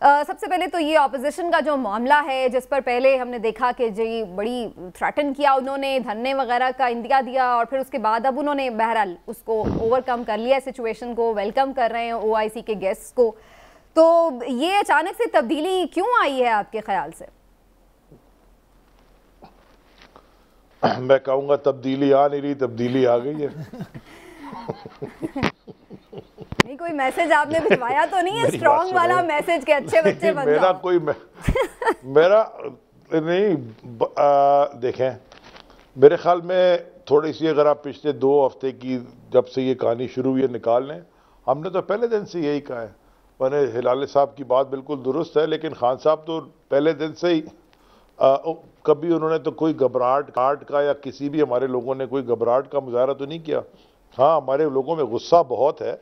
सबसे पहले तो ये ऑपोजिशन का जो मामला है, जिस पर पहले हमने देखा कि जी बड़ी थ्रेटन किया उन्होंने, धरने वगैरह का इंदिया दिया, और फिर उसके बाद अब उन्होंने बहरहाल उसको ओवरकम कर लिया, सिचुएशन को वेलकम कर रहे हैं ओआईसी के गेस्ट्स को। तो ये अचानक से तब्दीली क्यों आई है आपके ख्याल से? मैं कहूँगा तब्दीली आ नहीं रही, तब्दीली आ गई है। नहीं, कोई मैसेज आपने भिजवाया तो नहीं है स्ट्रॉन्ग वाला मैसेज के अच्छे बच्चे बन मेरा जाओ? कोई मेरा नहीं, देखें, मेरे ख्याल में थोड़ी सी अगर आप पिछले 2 हफ्ते की जब से ये कहानी शुरू हुई है निकाल लें, हमने तो पहले दिन से यही कहा है। मैंने हिलाले साहब की बात बिल्कुल दुरुस्त है, लेकिन खान साहब तो पहले दिन से ही कभी उन्होंने तो कोई घबराहट का या किसी भी हमारे लोगों ने कोई घबराहट का मुजाहरा तो नहीं किया। हाँ, हमारे लोगों में गुस्सा बहुत है,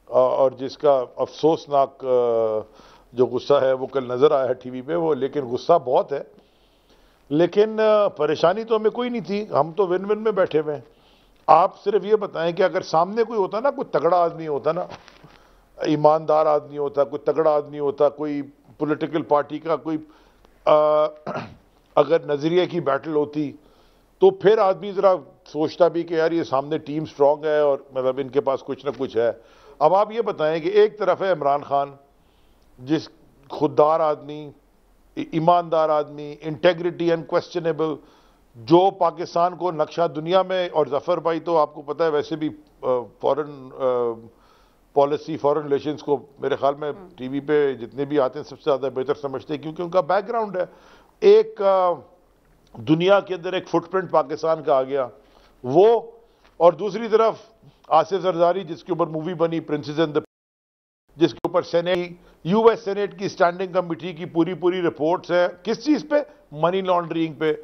और जिसका अफसोसनाक जो गुस्सा है वो कल नज़र आया टीवी पे वो, लेकिन गुस्सा बहुत है। लेकिन परेशानी तो हमें कोई नहीं थी, हम तो विन विन में बैठे हुए हैं। आप सिर्फ ये बताएं कि अगर सामने कोई होता ना, कोई तगड़ा आदमी होता ना, ईमानदार आदमी होता, कोई तगड़ा आदमी होता, कोई पॉलिटिकल पार्टी का कोई अगर नज़रिए की बैटल होती, तो फिर आदमी ज़रा सोचता भी कि यार ये सामने टीम स्ट्रांग है और मतलब इनके पास कुछ ना कुछ है। अब आप ये बताएं कि एक तरफ है इमरान खान, जिस खुददार आदमी, ईमानदार आदमी, इंटेग्रिटी अनक्वेश्चनेबल, जो पाकिस्तान को नक्शा दुनिया में, और जफ़र भाई तो आपको पता है वैसे भी फॉरेन पॉलिसी, फॉरेन रिलेशंस को मेरे ख्याल में टीवी पे जितने भी आते हैं सबसे ज़्यादा बेहतर समझते हैं, क्योंकि उनका बैकग्राउंड है। एक दुनिया के अंदर एक फुटप्रिंट पाकिस्तान का आ गया वो, और दूसरी तरफ आसिफ जरदारी, जिसके ऊपर मूवी बनी प्रिंसेस एंड द, जिसके ऊपर सेनेट, यूएस सेनेट की स्टैंडिंग कमेटी की पूरी रिपोर्ट्स है किस चीज पे, मनी लॉन्ड्रिंग पे।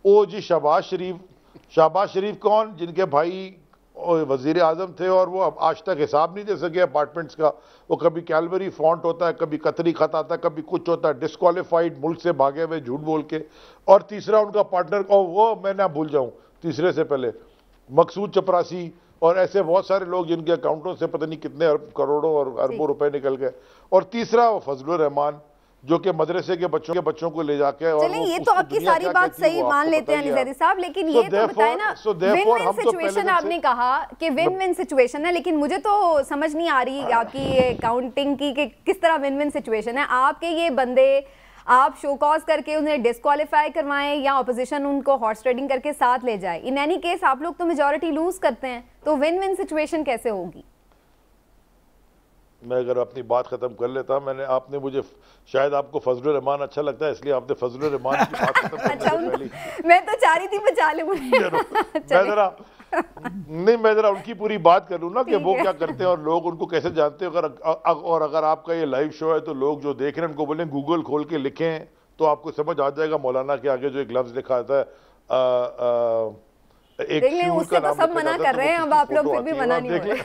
ओ जी शहबाज शरीफ कौन, जिनके भाई वजीर आजम थे और वो अब आज तक हिसाब नहीं दे सके अपार्टमेंट्स का। वो कभी कैलवरी फॉन्ट होता है, कभी कतरी खत आता है, कभी कुछ होता है, डिस्क्वालीफाइड, मुल्क से भागे हुए झूठ बोल के। और तीसरा उनका पार्टनर, वो मैं ना भूल जाऊं तीसरे से पहले, मकसूद चपरासी, और ऐसे बहुत सारे लोग जिनके अकाउंटों से पता नहीं कितने करोड़ों और अरबों रुपए निकल गए। और तीसरा वो फजलुर रहमान, जो कि मदरसे के बच्चों को ले जाके, और ये तो आपकी सारी बात सही मान लेते हैं निज़ारी साहब, लेकिन ये तो बताए ना, विन विन सिचुएशन आपने कहा कि विन विन सिचुएशन है, लेकिन मुझे तो समझ नहीं आ रही आपकी ये काउंटिंग की कि किस तरह विन विन सिचुएशन है। आपके ये बंदे आप शो कॉज करके उन्हें डिस्क्वालीफाई करवाएं या ऑपोजिशन उनको हॉर्स ट्रेडिंग करके साथ ले जाए, इन एनी केस आप लोग तो मेजॉरिटी लूज करते हैं, तो विन विन सिचुएशन कैसे होगी? मैं अगर अपनी बात खत्म कर लेता, आपने मुझे, शायद आपको फजलुर रहमान अच्छा लगता है इसलिए आपने फजलुर रहमान की बात खत्म कर दी। मैं तो चाह रही थी बचा लूं। मैं जरा उनकी पूरी बात कर लूं ना कि वो क्या करते हैं और लोग उनको कैसे जानते हैं। अगर आपका ये लाइव शो है तो लोग जो देख रहे हैं उनको बोलें गूगल खोल के लिखें, तो आपको समझ आ जाएगा मौलाना के आगे जो एक लफ्ज लिखा आता है, उससे तो सब मना कर रहे हैं, अब आप लोग फिर भी मना नहीं हो रहे।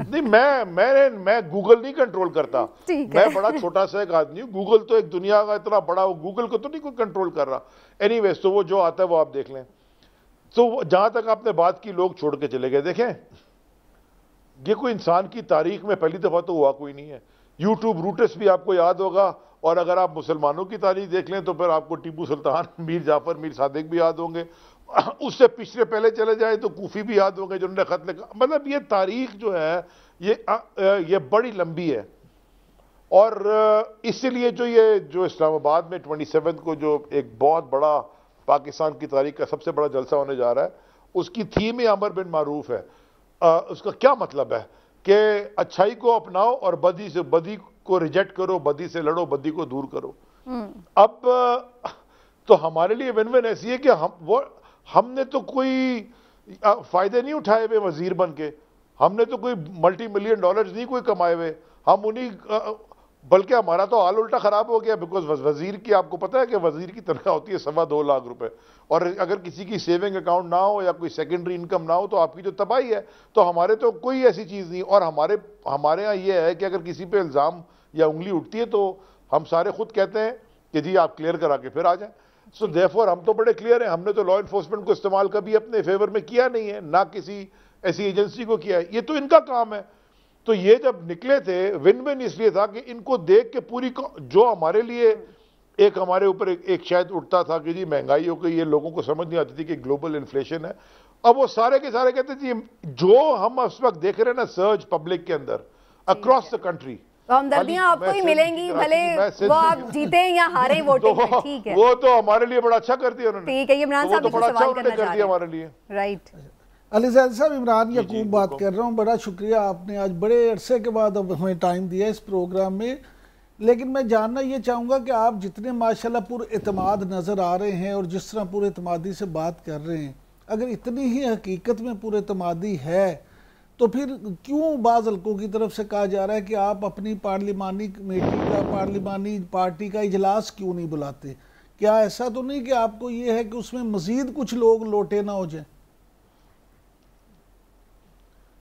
नहीं, मैं गूगल नहीं कंट्रोल करता, मैं बड़ा छोटा सा एक आदमी हूँ। गूगल तो एक दुनिया का इतना बड़ा, गूगल को तो नहीं कोई कंट्रोल कर रहा। एनीवेज, तो वो जो आता है वो आप देख लें। तो जहां तक आपने बात की, लोग छोड़ के चले गए। देखें, ये कोई इंसान की तारीख में पहली दफा तो हुआ कोई नहीं है। यूट्यूब रूटस भी आपको याद होगा, और अगर आप मुसलमानों की तारीख देख लें तो फिर आपको टीपू सुल्तान, मीर जाफर, मीर सादिक भी याद होंगे। उससे पिछले पहले चले जाए तो कूफी भी याद होंगे जिन्होंने खत लिखा। मतलब ये तारीख जो है ये बड़ी लंबी है, और इसीलिए जो इस्लामाबाद में 27 को जो एक बहुत बड़ा पाकिस्तान की तारीख का सबसे बड़ा जलसा होने जा रहा है, उसकी थीम ही अमर बिन मारूफ है। उसका क्या मतलब है कि अच्छाई को अपनाओ और बदी को रिजेक्ट करो, बदी से लड़ो, बदी को दूर करो। अब तो हमारे लिए विन विन ऐसी है कि हमने तो कोई फायदे नहीं उठाए हुए वजीर बन के, हमने तो कोई मल्टी मिलियन डॉलर्स नहीं कोई कमाए हुए, हम उन्हीं, बल्कि हमारा तो हाल उल्टा खराब हो गया। बिकॉज वजीर की, आपको पता है कि वजीर की तनख्वाह होती है 2.25 लाख रुपए, और अगर किसी की सेविंग अकाउंट ना हो या कोई सेकेंडरी इनकम ना हो तो आपकी जो तबाही है। तो हमारे तो कोई ऐसी चीज़ नहीं। और हमारे यहाँ ये है कि अगर किसी पे इल्ज़ाम या उंगली उठती है तो हम सारे खुद कहते हैं कि जी आप क्लियर करा के फिर आ जाएं। सो देयरफॉर हम तो बड़े क्लियर हैं, हमने तो लॉ इन्फोर्समेंट को इस्तेमाल कभी अपने फेवर में किया नहीं है, ना किसी ऐसी एजेंसी को किया है, ये तो इनका काम है। तो ये जब निकले थे विन विन इसलिए था कि इनको देख के पूरी जो हमारे लिए एक हमारे ऊपर एक शायद उठता था कि जी महंगाई हो गई, ये लोगों को समझ नहीं आती थी कि ग्लोबल इन्फ्लेशन है। अब वो सारे के सारे कहते जी जो हम उस वक्त देख रहे हैं ना सर्ज पब्लिक के अंदर अक्रॉस द कंट्री, हमदर्दियां आपको ही मिलेंगी, भले वो आप जीते या हारे वोटिंग में, ठीक है। वो तो हमारे लिए बड़ा अच्छा कर दिया उन्होंने, ठीक है। इमरान साहब बड़ा अच्छा उन्होंने कर दिया हमारे लिए, राइट। अली ज़ैदी साहब, इमरान यकूब बात कर रहा हूँ। बड़ा शुक्रिया, आपने आज बड़े अरसे के बाद अब हमें टाइम दिया इस प्रोग्राम में। लेकिन मैं जानना ये चाहूँगा कि आप जितने माशाल्लाह पुरएतमाद नज़र आ रहे हैं और जिस तरह पुरएतमादी से बात कर रहे हैं, अगर इतनी ही हकीकत में पुरएतमादी है तो फिर क्यों बाज़ हल्कों की तरफ से कहा जा रहा है कि आप अपनी पार्लिमानी कमेटी का, पार्लिमानी पार्टी का इजलास क्यों नहीं बुलाते? क्या ऐसा तो नहीं कि आपको ये है कि उसमें मज़ीद कुछ लोग लोटे ना हो जाए?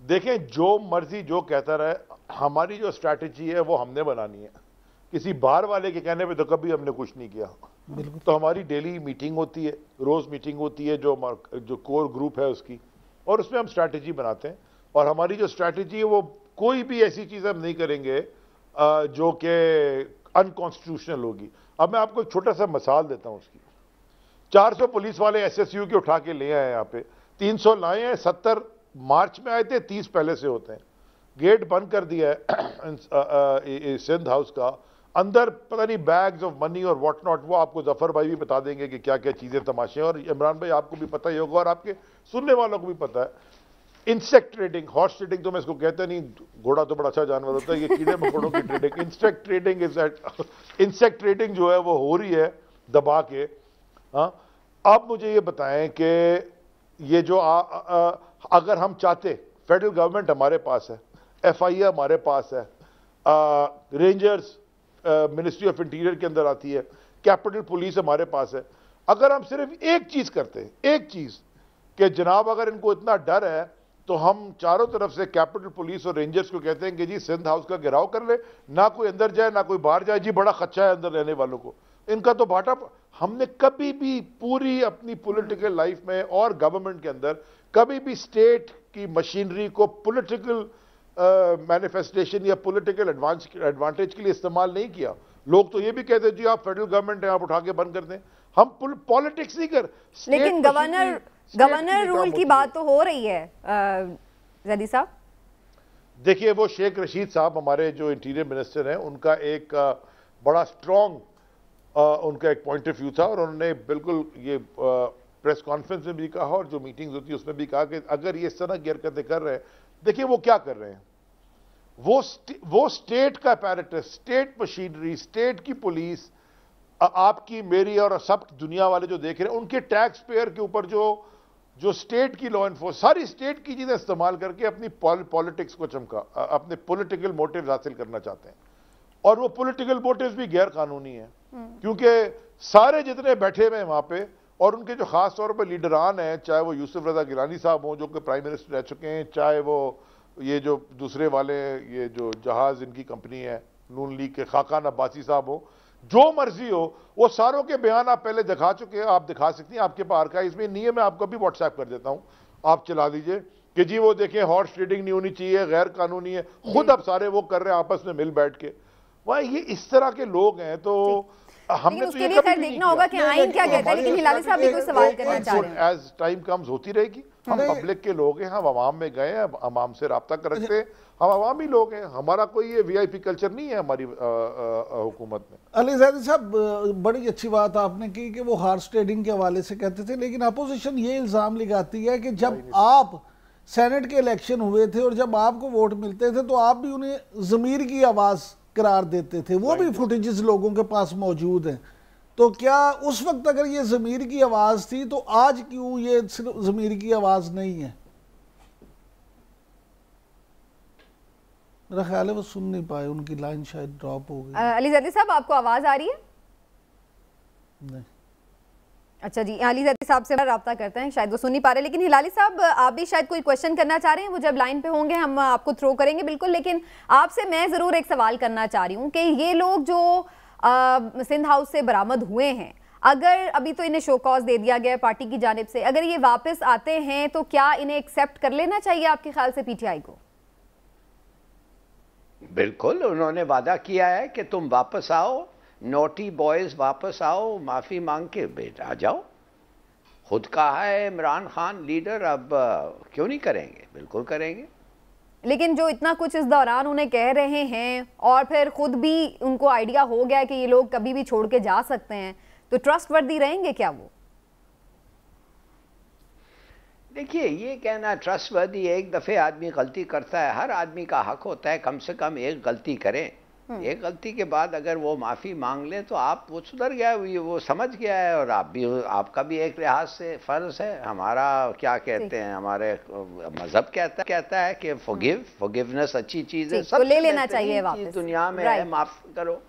देखें, जो मर्जी जो कहता रहे, हमारी जो स्ट्रैटेजी है वो हमने बनानी है। किसी बाहर वाले के कहने पे तो कभी हमने कुछ नहीं किया। तो हमारी डेली मीटिंग होती है, रोज मीटिंग होती है जो कोर ग्रुप है उसकी, और उसमें हम स्ट्रैटेजी बनाते हैं। और हमारी जो स्ट्रैटेजी है वो कोई भी ऐसी चीज़ हम नहीं करेंगे जो कि अनकॉन्स्टिट्यूशनल होगी। अब मैं आपको एक छोटा सा मिसाल देता हूँ उसकी। 400 पुलिस वाले SSU के उठा के ले आए यहाँ पे, 300 लाए हैं, 70 मार्च में आए थे, 30 पहले से होते हैं। गेट बंद कर दिया है सिंध हाउस का, अंदर पता नहीं बैग्स ऑफ मनी और व्हाट नॉट। वो आपको जफर भाई भी बता देंगे कि क्या क्या चीजें तमाशे, और इमरान भाई आपको भी पता ही होगा और आपके सुनने वालों को भी पता है। इंसेक्ट ट्रेडिंग, हॉर्स ट्रेडिंग तो मैं इसको कहते नहीं, घोड़ा तो बड़ा अच्छा जानवर होता है, ये कीड़े मकोड़ों की trading. Insect trading is insect trading जो है वो हो रही है दबा के। हाँ, अब मुझे ये बताएं कि ये जो अगर हम चाहते, फेडरल गवर्नमेंट हमारे पास है, FIA हमारे पास है, रेंजर्स मिनिस्ट्री ऑफ इंटीरियर के अंदर आती है, कैपिटल पुलिस हमारे पास है। अगर हम सिर्फ एक चीज करते, एक चीज कि जनाब अगर इनको इतना डर है तो हम चारों तरफ से कैपिटल पुलिस और रेंजर्स को कहते हैं कि जी सिंध हाउस का घेराव कर ले, ना कोई अंदर जाए ना कोई बाहर जाए, जी बड़ा खच्चा है अंदर रहने वालों को, इनका तो बाटा। हमने कभी भी पूरी अपनी पॉलिटिकल लाइफ में और गवर्नमेंट के अंदर कभी भी स्टेट की मशीनरी को पॉलिटिकल मैनिफेस्टेशन या पॉलिटिकल एडवांटेज के लिए इस्तेमाल नहीं किया। लोग तो ये भी कहते हैं जी आप फेडरल गवर्नमेंट है, आप उठा के बंद कर दें। हम पॉलिटिक्स नहीं कर, लेकिन गवर्नर रूल की बात तो हो रही है ज़ैदी साहब। देखिए, वो शेख रशीद साहब हमारे जो इंटीरियर मिनिस्टर हैं, उनका एक बड़ा स्ट्रॉन्ग उनका एक पॉइंट ऑफ व्यू था, और उन्होंने बिल्कुल ये प्रेस कॉन्फ्रेंस में भी कहा और जो मीटिंग्स होती है उसमें भी कहा कि अगर ये इस तरह की हरकतें कर रहे हैं, देखिए वो क्या कर रहे हैं, वो स्टेट का अपैरेटस, स्टेट मशीनरी, स्टेट की पुलिस, आपकी मेरी और सब दुनिया वाले जो देख रहे हैं, उनके टैक्स पेयर के ऊपर जो स्टेट की लॉ एनफोर्स, सारी स्टेट की चीजें इस्तेमाल करके अपनी पॉलिटिक्स को चमका, अपने पॉलिटिकल मोटिव्स हासिल करना चाहते हैं। और वो पॉलिटिकल मोटिव्स भी गैर कानूनी है, क्योंकि सारे जितने बैठे हुए हैं वहां पे, और उनके जो खास तौर पर लीडरान हैं, चाहे वो यूसुफ रजा गिलानी साहब हों जो कि प्राइम मिनिस्टर रह चुके हैं, चाहे वो ये जो दूसरे वाले ये जो जहाज इनकी कंपनी है नून लीग के खाकान अब्बासी साहब हो, जो मर्जी हो, वो सारों के बयान आप पहले दिखा चुके हैं, आप दिखा सकती हैं, आपके पास आर्काइव्स में नहीं है, मैं आपको भी व्हाट्सएप कर देता हूं, आप चला लीजिए कि जी वो देखें हॉर्स ट्रेडिंग नहीं होनी चाहिए, गैर कानूनी है, खुद अब सारे वो कर रहे हैं आपस में मिल बैठ के। वह ये इस तरह के लोग हैं, तो हमने तो ये कभी देखना होगा कि आइन क्या कहता है। लेकिन हिलाली साहब भी कोई सवाल करना चाह रहे हैं। एज टाइम कम्स होती रहेगी, हम पब्लिक के लोग हैं, हम अवाम में गए हैं, अवाम से रब्ता कर रखते हैं, हम अवामी लोग हैं, हमारा कोई ये VIP कल्चर नहीं है हमारी हुकूमत में। अली ज़ैदी साहब, बड़ी अच्छी बात आपने की कि वो हॉर्स ट्रेडिंग के हवाले से कहते थे, लेकिन अपोजिशन ये इल्ज़ाम लगाती है कि जब आप सेनेट के इलेक्शन हुए थे और जब आपको वोट मिलते थे तो आप भी उन्हें ज़मीर की आवाज़ करार देते थे, वो भी फुटेजेस लोगों के पास मौजूद हैं। तो क्या उस वक्त अगर ये ज़मीर की आवाज़ थी तो आज क्यों ये सिर्फ ज़मीर की आवाज़ नहीं है? मेरा ख्याल है वो सुन नहीं पाए, उनकी लाइन शायद ड्रॉप हो गई। अली ज़ैदी साहब, आपको आवाज़ आ रही है? नहीं। अच्छा जी, अली ज़ैदी साहब से रब्ता करते हैं, शायद वो सुन नहीं पा रहे। लेकिन हिलाली साहब, आप भी शायद कोई क्वेश्चन करना चाह रहे हैं, वो जब लाइन पे होंगे हम आपको थ्रो करेंगे बिल्कुल। लेकिन आपसे मैं ज़रूर एक सवाल करना चाह रही हूँ कि ये लोग जो सिंध हाउस से बरामद हुए हैं, अगर अभी तो इन्हें शो कॉज दे दिया गया पार्टी की जानिब से, अगर ये वापस आते हैं तो क्या इन्हें एक्सेप्ट कर लेना चाहिए आपके ख्याल से PTI को? बिल्कुल, उन्होंने वादा किया है कि तुम वापस आओ, नोटी बॉयज वापस आओ, माफी मांग के बेटा आ जाओ। खुद कहा है इमरान खान लीडर, अब क्यों नहीं करेंगे, बिल्कुल करेंगे। लेकिन जो इतना कुछ इस दौरान उन्हें कह रहे हैं और फिर खुद भी उनको आइडिया हो गया कि ये लोग कभी भी छोड़ के जा सकते हैं, तो ट्रस्टवर्दी रहेंगे क्या वो? देखिए, ये कहना ट्रस्टवर्दी, एक दफे आदमी गलती करता है, हर आदमी का हक होता है कम से कम एक गलती करें। एक गलती के बाद अगर वो माफी मांग ले तो आप, वो सुधर गया, वो समझ गया है, और आप भी, आपका भी एक लिहाज से फर्ज है। हमारा क्या कहते हैं, हमारे मजहब कहता है कि फॉरगिवनेस अच्छी चीज है, सब ले लेना चाहिए वापस, दुनिया में है, माफ करो।